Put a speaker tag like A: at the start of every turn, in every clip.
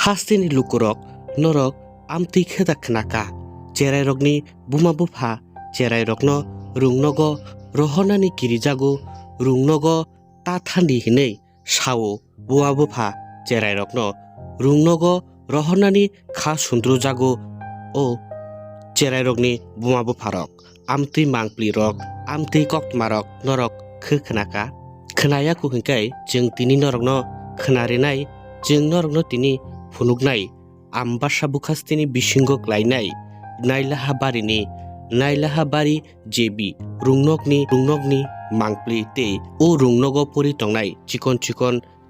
A: hastini lukurok norok amti kheda khnaka cherai rokni buma bufa cherai rokno rungnogo rohonani kirijago rungnogo tathandi hinei sao buma bufa cherai rokno rungnogo rohonani kha sundru jago o cherai rokni buma bufa rok amti mangpli rok amti koktmarok norok khkhnaka khnaya ku hingkai jeng tini norokno khnarinai jeng norokno tini phunuknai ambasa bukhastini bisingo klainai nailaha bari jebi rungnokni mangpli te o rungnogo puri tongnai chikon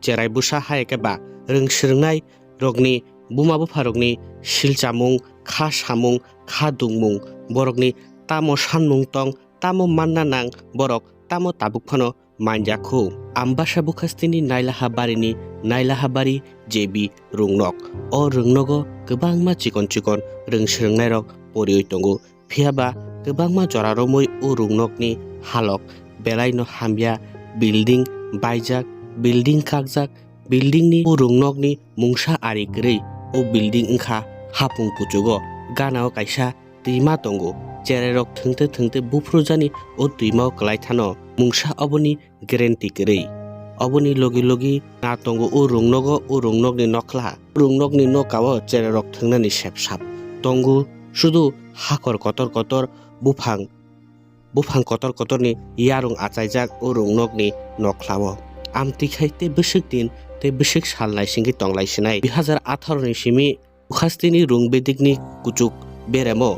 A: cherai busa haikeba rungsrngnai rokni buma bupharokni silchamung kha samung kha dungmung borokni tamo sanmung tong tamo mannanang borok tamo tabukphano manjakhu ambasa bukhastini nailaha bari jebi rungnok o rungnogo kwbangma chikon rungsrngnai rok porioi tongo phiaba kwbangma joraromoi o rungnokni halok belai no hambya building baijak building kakjak buildingni o rungnokni mungsa ari kwrui o building wngkha hapung kuchugo ganao kaisa tuima tongo cherai rok thungte bufrujani o tuimao klaithano mungsa oboni guarantee kwrui oboni logi na tongo o rungnokni nokla rungnokni nokao cherai rok thungnani sepsap tongo শুধু হাকর কতর বুফাং কতর ni yarung achaijak o rungnokni noklao amtikhai te bwsik sal naisingki tonglaisinai 2018 ni simi bukhastini rungvedikni kuchuk beremo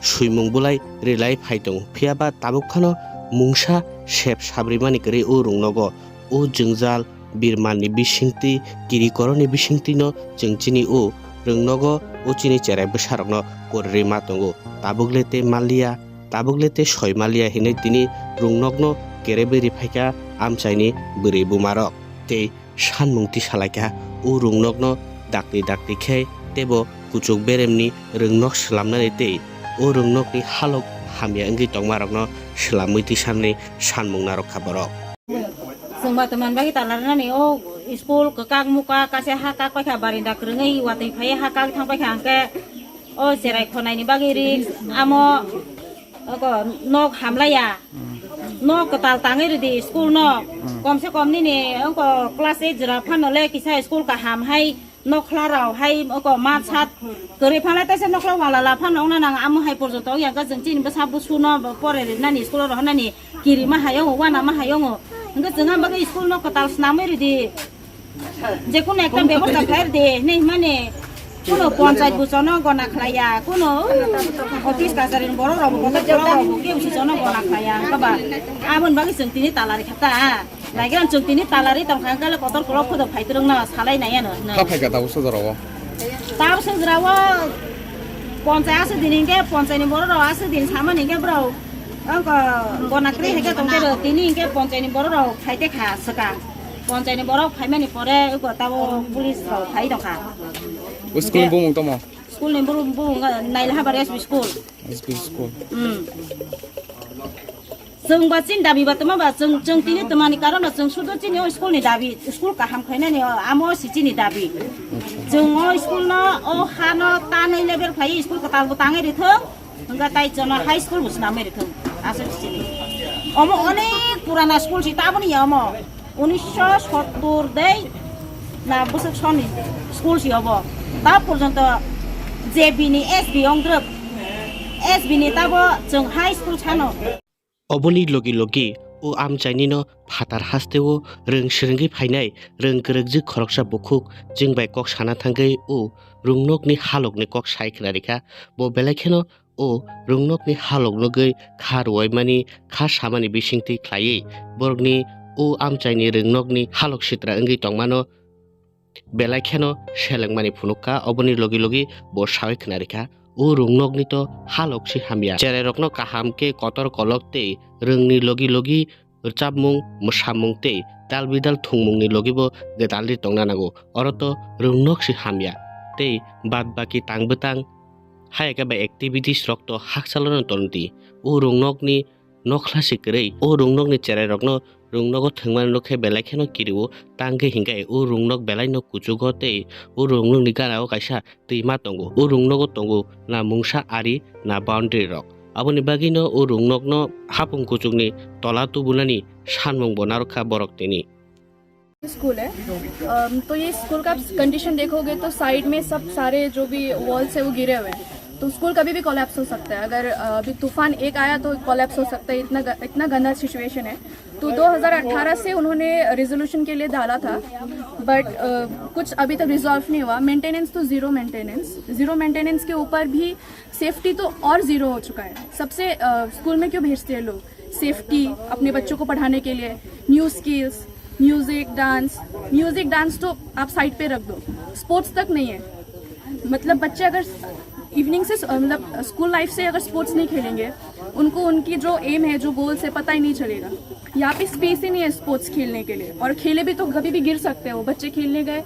A: suimung bulai relai phaitong phiaba tabukkhano mungsa sep sabrimani kri o rungnogo o jungjal birmani bisingti kirikoroni bisingtino jengchini o rungnogo o chini cherai bwsarokno porrima tongo tabuglete soimalia hinai tini rungnokno kereberi phaika amchaini bwri bumarok tei sanmungti salaika o rungnokno dakni khei tebo kuchuk beremni rungnok slamnani tei o rungnokni halok hamya wngwi tongmarokno slamui tisanni sanmung narok khaborok
B: Sungba teman bagi talarani o school kekak muka kasih hakak pakai barinda kerengai wati payah hakak thang pakai angke o serai khonai ni bagi rik amo ko nok hamlaya nok ketal tangai di school nok komse kom ni ko kelas 8 jera phanole kisah school ka ham hai nok klarau hai ko mat sat keri phalai ta se nok wala phanong nang amo hai porjoto yang ka jengchin basa busuno pore nani school ro nani kiri ma hayo wana ma hayo enggak jangan bagi school no ketal senamir di যেকোনো একটা ব্যবস্থা খাইর দে নেই মানে কোনো পঞ্চায়েত বুঝনো গনা খাইয়া কোনো office কাছারির বড় রব কথা রব কেউ বুঝনো গনা খাইয়া কবা আমন বাকি जों तिनि तालारि खाता लाइगान जों तिनि तालारि तंखांगाले कतर कलप फद फाइत्रं ना सालाय नायानो
C: का फाइगा दाउ सजराव
B: ताव सजराव पञ्चायत दिनिंगे पञ्चायतनि बड़ राव आसे दिन सामानिंगे ब्राव अंक गनाक्रि हेगे तंगे तिनिंगे पञ्चायतनि बड़ राव फाइते खा सका पञ्चायतनि बड़ फाइमानि परे ताबो पुलिस राव फाइ दखा
C: स्कुल बुंग तम
B: स्कुल नि बुंग नाइलाहा बारि एसबि स्कुल जों बाचिन दाबि बातमा बा जों तिनि तमानि कारण जों सुदु तिनि स्कुल नि दाबि स्कुल का हाम खाइनानि आमो सिचिनि दाबि जों स्कुल न ओ हानो तानै लेभेल फाइ स्कुल का तालबो ताङै रिथों हंगा ताइ जन हाई स्कुल बुसना मे रिथों आसे सिचिनि अमो अनेक पुराना स्कुल सि ताबनि अमो 1970 दै ना बोसोर सनि स्कुल सि अब ता पर्यन्त जेबि नि एसबि अंग्रब एसबि नि ताबो जों हाई स्कुल छानो
A: oboni logi o amchainino phatar hasteo rungsrungi phainai rungkrukji khoroksa bukhuk jingbai kok sana thangai o rungnokni halokni kok saikhnarika bo belakheno o rungnokni haloknogoi kharwai mani kha samani bisingti khlai borokni o amchaini rungnokni halok sitra wngwi tongmano belakheno selengmani phunukka oboni logi bo saikhnarika o rungnokni to haloksi hamya cherai rokno kahamke kotor kolokte rungni logi chapmung musamungte dalbidal thungmungni logibo gedalri tongnanago oroto rungnoksi hamya tei bad baki tangbetang haikaba activities rokto hakchalona tonti o rungnokni nokhla sikrei o rungnokni cherai rokno rungnogo thengman lokhe belakheno kiriwo tangke hingkai o rungnok belaino kuchugo tei o rungnok ni gana o kaisa tuima tongo o rungnogo tongo na mungsa ari na boundary rok aboni bagino o rungnokno hapung kuchukni tola tubunani sanmung bonarokha borok tini
D: school है तो ये school का condition देखोगे तो side में सब सारे जो भी वॉल्स है वो गिरे हुए हैं तो स्कूल कभी भी कोलैप्स हो सकता है अगर अभी तूफान एक आया तो कोलैप्स हो सकता है इतना गंदा सिचुएशन है तो 2018 से उन्होंने रिजोल्यूशन के लिए डाला था बट कुछ अभी तक रिजॉल्व नहीं हुआ मेंटेनेंस तो ज़ीरो मेंटेनेंस के ऊपर भी सेफ्टी तो और ज़ीरो हो चुका है सबसे स्कूल में क्यों भेजते हैं लोग सेफ्टी अपने बच्चों को पढ़ाने के लिए न्यू स्किल्स म्यूजिक डांस तो आप साइड पे रख दो स्पोर्ट्स तक नहीं है मतलब बच्चे अगर इवनिंग से मतलब स्कूल लाइफ से अगर स्पोर्ट्स नहीं खेलेंगे उनको उनकी जो एम है जो गोल्स है पता ही नहीं चलेगा यहाँ पे स्पेस ही नहीं है स्पोर्ट्स खेलने के लिए और खेले भी तो कभी भी गिर सकते हो बच्चे खेलने गए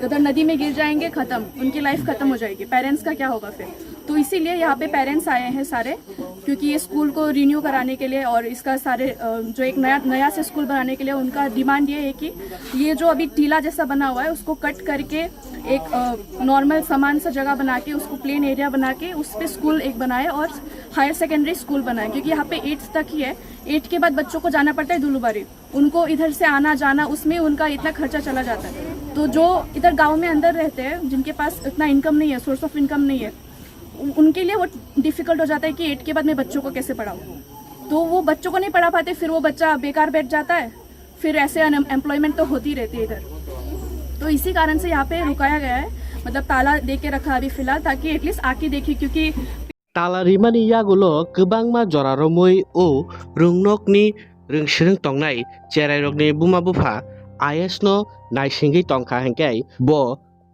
D: उधर नदी में गिर जाएंगे खत्म उनकी लाइफ खत्म हो जाएगी पेरेंट्स का क्या होगा फिर तो इसीलिए यहाँ पे पेरेंट्स आए हैं सारे क्योंकि ये स्कूल को रिन्यू कराने के लिए और इसका सारे जो एक नया से स्कूल बनाने के लिए उनका डिमांड ये है कि ये जो अभी टीला जैसा बना हुआ है उसको कट करके एक नॉर्मल समान सा जगह बना के उसको प्लेन एरिया बना के उस पर स्कूल एक बनाए और हायर सेकेंडरी स्कूल बनाए क्योंकि यहाँ पे 8th तक ही है 8 के बाद बच्चों को जाना पड़ता है दुलुबारी उनको इधर से आना जाना उसमें उनका इतना खर्चा चला जाता है तो जो इधर गाँव में अंदर रहते हैं जिनके पास इतना इनकम नहीं है सोर्स ऑफ इनकम नहीं है उनके लिए वो डिफ़िकल्ट हो जाता है कि 8 के बाद मैं बच्चों को कैसे पढ़ाऊँ तो वो बच्चों को नहीं पढ़ा पाते फिर वो बच्चा बेकार बैठ जाता है फिर ऐसे अनएम्प्लॉयमेंट तो होती रहती है इधर तो इसी कारण से यहाँ पे रुकाया गया है मतलब ताला दे के रखा अभी फिलहाल ताकि एटलीस्ट आके देखे क्योंकि
A: talarimani yagulo kwbangma joraromui o rungnokni rungsirung tongnai cherairokni buma bufa IS no naisingui tongkha hengkai bo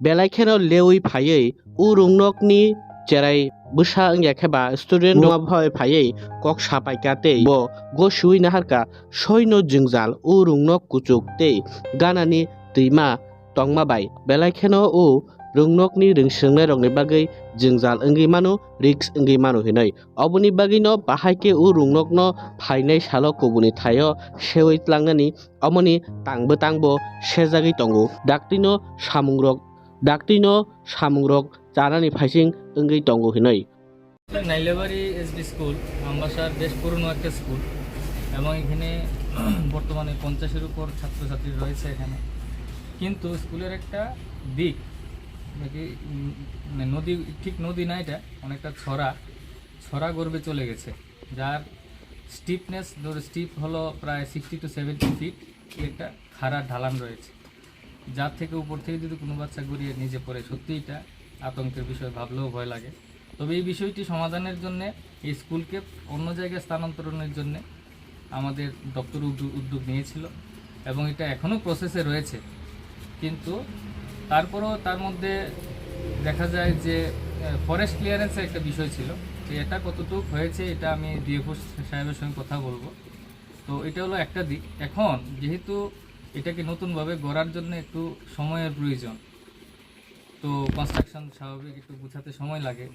A: belaikheno lewi phaiui o rungnokni cherai busa ongyakheba student buma bufa phaiui kok sapaika tei bo gosui naharka soino jungjal o rungnok kuchuk tei ganani tuima tongma bai belaikheno o rungnokni rungsirungnai rokni bagui jungjal ongui mano risk ongui mano hinui oboni bagino bahaike o rungnokno phainai salo kubuni thaio seui tlangnani omoni tangbo sejagui tongo daktino samungrok chanani phaising ongui tongo hinui
E: Nailebari SD school আমবাসার বেশ পুরনো একটা school এবং এখানে বর্তমানে 50-এর উপর ছাত্রছাত্রী রয়েছে এখানে কিন্তু স্কুলের একটা দিক নাকি নদী ঠিক নদী না এটা অনেকটা ছড়া গর্বে চলে গেছে যার স্টিফনেস স্টিপ হলো প্রায় 60 to 70 ফিট একটা খাড়া ঢালান রয়েছে যার থেকে উপর থেকে যদি কোনো বাচ্চা গড়িয়ে নিচে পড়ে সত্যি এটা আতঙ্কের বিষয় ভাবলেও ভয় লাগে তবে এই বিষয়টি সমাধানের জন্য এই স্কুলকে অন্য জায়গায় স্থানান্তরণের জন্য আমাদের দপ্তর উদ্যোগ নিয়েছিল এবং এটা এখনও প্রসেসে রয়েছে কিন্তু তারপরেও তার মধ্যে দেখা যায় যে ফরেস্ট ক্লিয়ারেন্সের একটা বিষয় ছিল যে এটা কতটুকু হয়েছে এটা আমি ডিএফও সাহেবের সঙ্গে কথা বলবো তো এটা হলো একটা দিক এখন যেহেতু এটাকে নতুনভাবে গড়ার জন্য একটু সময়ের প্রয়োজন তো কনস্ট্রাকশন স্বাভাবিক একটু গুছাতে সময় লাগে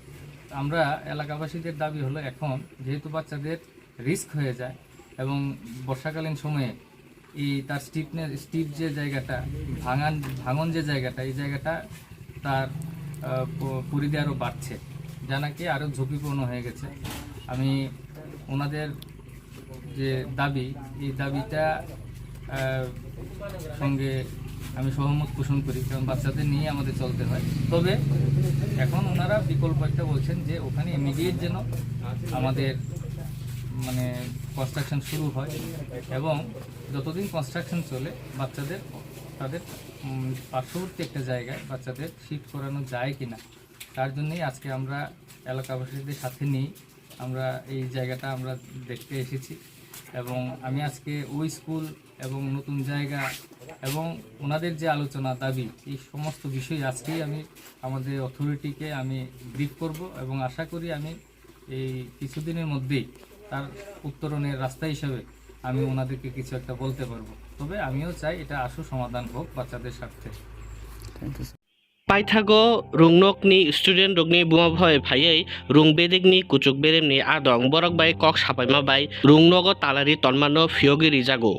E: আমরা এলাকাবাসীদের দাবি হলো এখন যেহেতু বাচ্চাদের রিস্ক হয়ে যায় এবং বর্ষাকালীন সময়ে এই তার স্টিপ যে জায়গাটা ভাঙন যে জায়গাটা এই জায়গাটা তার পরিধি আরও বাড়ছে যা নাকি আরও ঝুঁকিপূর্ণ হয়ে গেছে আমি ওনাদের যে দাবি এই দাবিটা সঙ্গে আমি সহমত পোষণ করি কারণ বাচ্চাদের নিয়ে আমাদের চলতে হয় তবে এখন ওনারা বিকল্প একটা বলছেন যে ওখানে ইমিডিয়েট যেন আমাদের মানে কনস্ট্রাকশন শুরু হয় এবং যতদিন কনস্ট্রাকশন চলে বাচ্চাদের তাদের পার্শ্ববর্তী একটা জায়গায় বাচ্চাদের শিফট করানো যায় কিনা তার জন্যই আজকে আমরা এলাকাবাসীদের সাথে নিয়ে আমরা এই জায়গাটা আমরা দেখতে এসেছি এবং আমি আজকে ওই স্কুল এবং নতুন জায়গা এবং ওনাদের যে আলোচনা দাবি এই সমস্ত বিষয় আজকেই আমি আমাদের অথরিটিকে আমি ব্রিফ করব এবং আশা করি আমি এই কিছুদিনের মধ্যেই তার উত্তরণের রাস্তা হিসেবে আমি ওনাদেরকে কিছু একটা বলতে পারবো তবে আমিও চাই এটা আশু সমাধান হোক বাচ্চাদের স্বার্থে
A: paithago rungnokni student rokni bumabhoi phaiui rungbedikni kuchuk beremni adong borok bai kok sapaima bai rungnogo talari tonmano phiyogiri jago